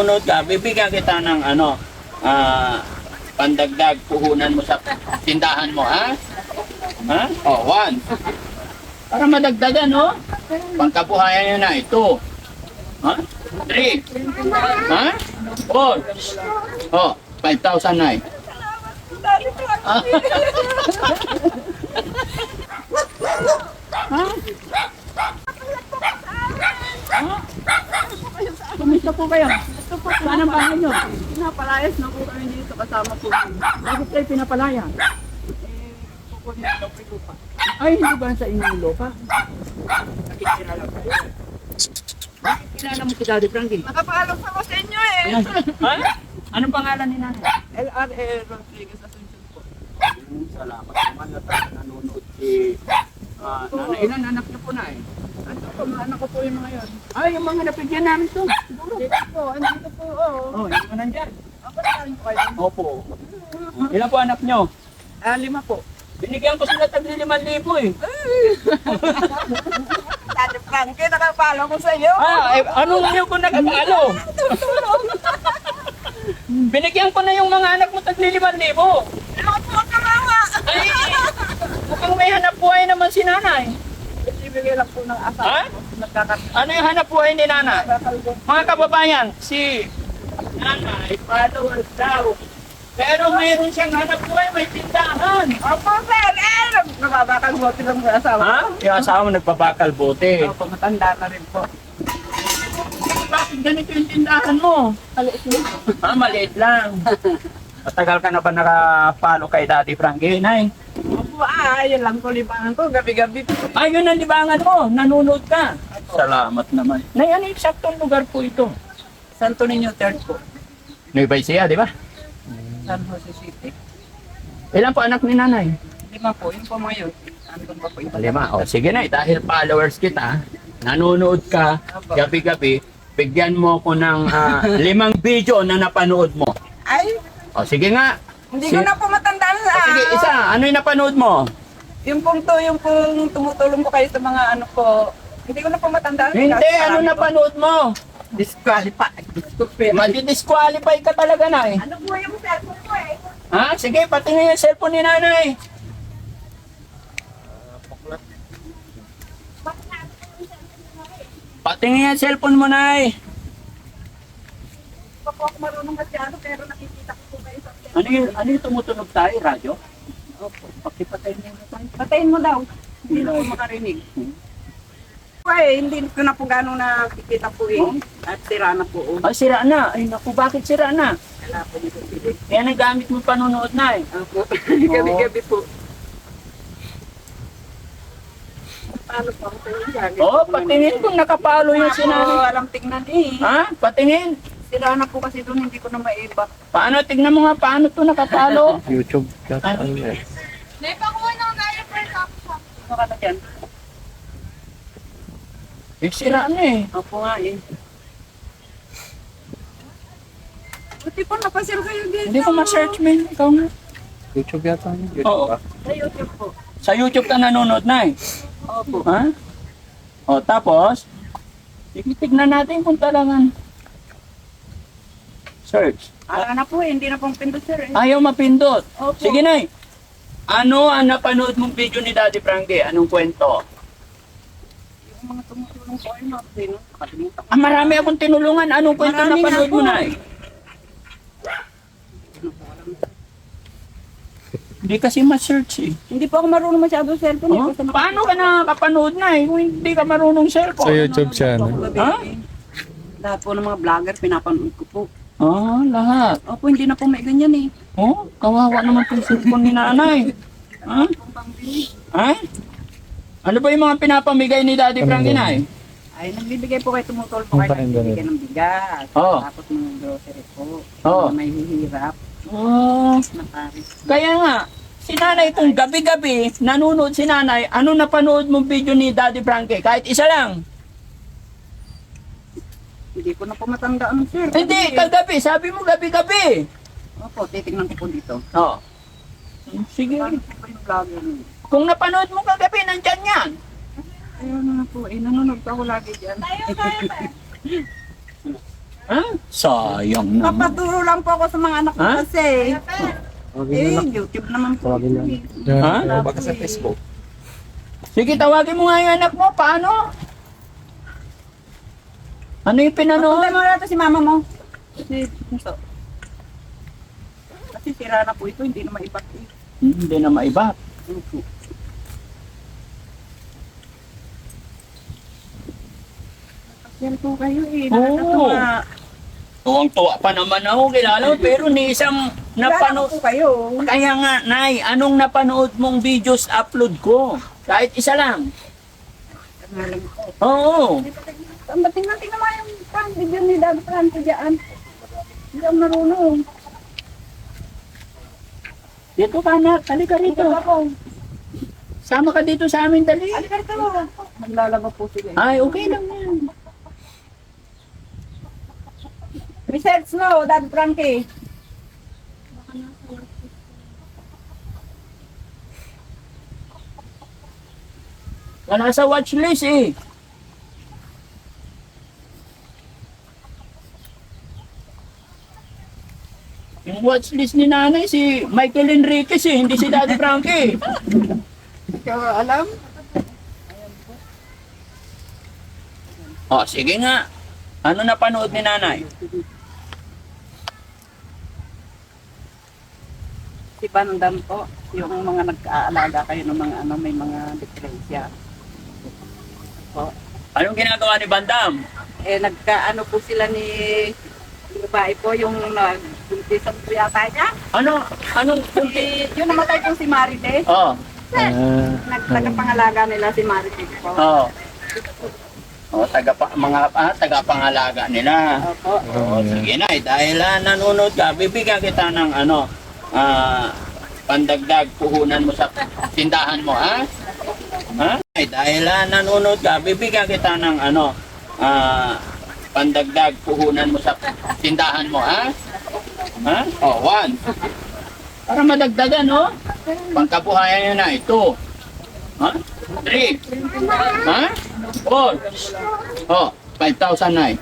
Sunod ka, bibigyan kita ng pandagdag puhunan mo sa tindahan mo, ha? Ha? Oh, 1. Para madagdagan, no? Pangkabuhayan nyo na, ito. Ha? 3. Ha? 4. Oh, 5,000 na eh. Kumusta po kayo? Saan ang bahay nyo? Pinapalayas na po kami dito kasama po. Bakit kayo pinapalaya? Kukunin daw po lupa. Ay, hindi ba sa inyong lupa? Nakikira lang kayo. Kilala mo si Daddy Frankie? Nakapaalam pa ko sa inyo eh. Ha? Anong pangalan ni nanay? LRA Rodriguez Asuncion po. Salamat naman na nanonood si nanay. Ilan anak niyo po na eh? Ano po, mga anak ko po yung mga yun. Ay, yung mga napigyan namin to. Siguro. Dito po, andito po, oo. Oh, yung mga nandyan. Ako na rin po kayo. Opo. Ilan po anak niyo? 5 po. Binigyan ko sila tagli 5,000 eh. Dati Frankie, nakapalo ko sa iyo. Anong niyo ko nagkakalo? Binigyan ko na yung mga anak mo tagli 5,000. Ano po ang kawawa? Ay, mukhang may hanap buhay naman si nanay. Ibigay lang po ng Ha? asawa ko. Ano yung hanap buhay ni nanay? Nagkakalbo. Mga kababayan, si nanay, followers daw. Pero mayroon siyang hanap buhay, may tindahan. Opo, sir. Nababakal bote lang sa asawa. Ha? Yung asawa mo nagpabakal bote. Opo, matanda na rin po. Bakit ganito yung tindahan mo? Maliit mo. Maliit lang. Matagal ka na ba naka-follow kay Daddy Frankie, Nay? Opo, yun lang po libangan ko. Gabi-gabi po. Yun ang libangan mo. Nanonood ka. Salamat naman. Nay, ano yung eksaktong lugar po ito? Santo Niño Third po. Nueva Ecija, di ba? San Jose City. Ilan po anak ni nanay? 5 po. Yun po mga yun. Andun pa po iba. 5. O sige na, dahil followers kita, nanonood ka gabi-gabi, bigyan mo ko ng 5 video na napanood mo. Ay, O sige nga. hindi ko na po matandaan sa... Sige, isa. Ano yung napanood mo? Yung pong tumutulong ko kayo sa mga ano po. Hindi ko na po matandaan. Hindi, Kasi ano marami po. napanood mo? Disqualify. Madi-disqualify ka talaga na eh. Ano po yung cellphone ko eh? Ha? Sige, patingin yung cellphone ni nanay. Patingin yung cellphone mo, nay. Pa po ako marunong masyado pero nakikita ko po kayo sa Ano yung tumutunog tayo? Radyo? Opo. Pakipatay mo na tayo. Patayin mo daw. Hindi na po makarinig. Ay, hindi ko na po gano'ng nakikita po eh. At sira na po. Ay, sira na. Ay, naku, bakit sira na? Wala po nito pilit. Yan ang gamit mo panonood na eh. Opo. Gabi-gabi po. Paano po ako sa inyo dyan? Oo, patingin kung nakapalo yung sinanay. Walang tingnan eh. Ha? Patingin. Sira na po kasi doon, hindi ko na maiba. Paano? Tignan mo nga paano to nakapalo. YouTube ka. Ano? Naipakuha na tayo for top. Ano ka na dyan? Eh, sira na eh. Opo nga eh. Buti po napasir kayo dito. Hindi ko ma-search, man. Ikaw nga. YouTube yata yun. YouTube Oo. ba? Sa YouTube po. Sa YouTube ka nanonood na eh. Opo. Ha? O, tapos, tignan natin kung talagang search. Ala na po eh, hindi na pong pindot sir eh. Ayaw mapindot. Opo. Sige, Nay. Ano ang napanood mong video ni Daddy Frankie? Anong kwento? Yung mga tumutulong po ay natin. Nakalimutan ko. Marami akong tinulungan. Anong kwento Marami napanood nga mo, po. Nay? Hindi kasi ma-search eh. Hindi po ako marunong masyado sa cellphone. Oh? Eh, basta Paano ka nakakapanood na eh kung hindi ka marunong Sa cellphone? YouTube channel. Ha? Lahat po ng mga vlogger pinapanood ko po. Lahat. Opo, hindi na po may ganyan eh. Oh, kawawa naman itong cellphone ni nanay. Ha? Kung pambili. Ha? Ano ba yung mga pinapamigay ni Daddy Frankie na eh? Ay, nagbibigay po kayo, tumutol po kayo, Ang nagbibigay ng bigas. Oo. Tapos mga grocery po. Oo. Mga may hihirap. Oh, Na pares. kaya nga, si nanay kung gabi-gabi nanonood si nanay, ano napanood mong video ni Daddy Frankie? Kahit isa lang. Hindi ko na po matandaan, sir. Hindi, kagabi. Sabi mo gabi-gabi. Opo, titignan ko po dito. Oo. Sige. Ano po ba yung vlogger niyo? Kung napanood mo kagabi, nandyan yan. Ayun na po, nanonood pa ako lagi dyan. Ha? Sayang naman. Papaturo lang po ako sa mga anak ko Ha? kasi. Tawagin na lang. YouTube naman po. Tawagin na. Ha? Baka sa Facebook. Sige, tawagin mo nga yung anak mo. Paano? Ano yung pinanood? Patuloy mo na ito si mama mo. Si Puso. Kasi sira na po ito, hindi na maibat eh. Hindi na maiba. Yan po kayo eh. Oo. Nakakatuwa. Tuwang-tuwa pa naman ako, kilala mo, pero ni isang Kilala napanood. po kayo. Kaya nga, Nay, anong napanood mong videos upload ko? Kahit isa lang. Ngalan ko. Oo. Tingnan mo yung pang video ni Dad Franco dyan. Hindi ako marunong. Dito ka na, halika rito. Sama ka dito sa amin, dali. Halika rito. Maglalaba po sila. Ay, okay lang yan. Research no, Dad Frankie. Wala sa watchlist eh. Yung watchlist ni nanay si Michael Enriquez eh, hindi si Daddy Frankie. Ikaw alam? Oh, sige nga. Ano napanood ni nanay? Si Bandam po, yung mga nag-aalaga kayo ng mga ano, may mga diferensya. Po. Anong ginagawa ni Bandam? Eh, nagkaano po sila ni yung babae po, yung nag-buntisan po yata niya. Ano? Anong Yung namatay po si Marite. Oh. Nagtagapangalaga nila si Marite po. Oh. Oh, tagapangalaga nila. Opo. Oh, sige na, dahil nanonood ka, bibigyan kita ng pandagdag puhunan mo sa tindahan mo, ha? Ha? Dahil nanonood ka, bibigyan kita ng pandagdag puhunan mo sa tindahan mo, ha? Ha? Oh, 1. Para madagdagan, no? Pangkabuhayan nyo na ito. Ha? 3. Ha? 4. Oh, 5,000 na eh.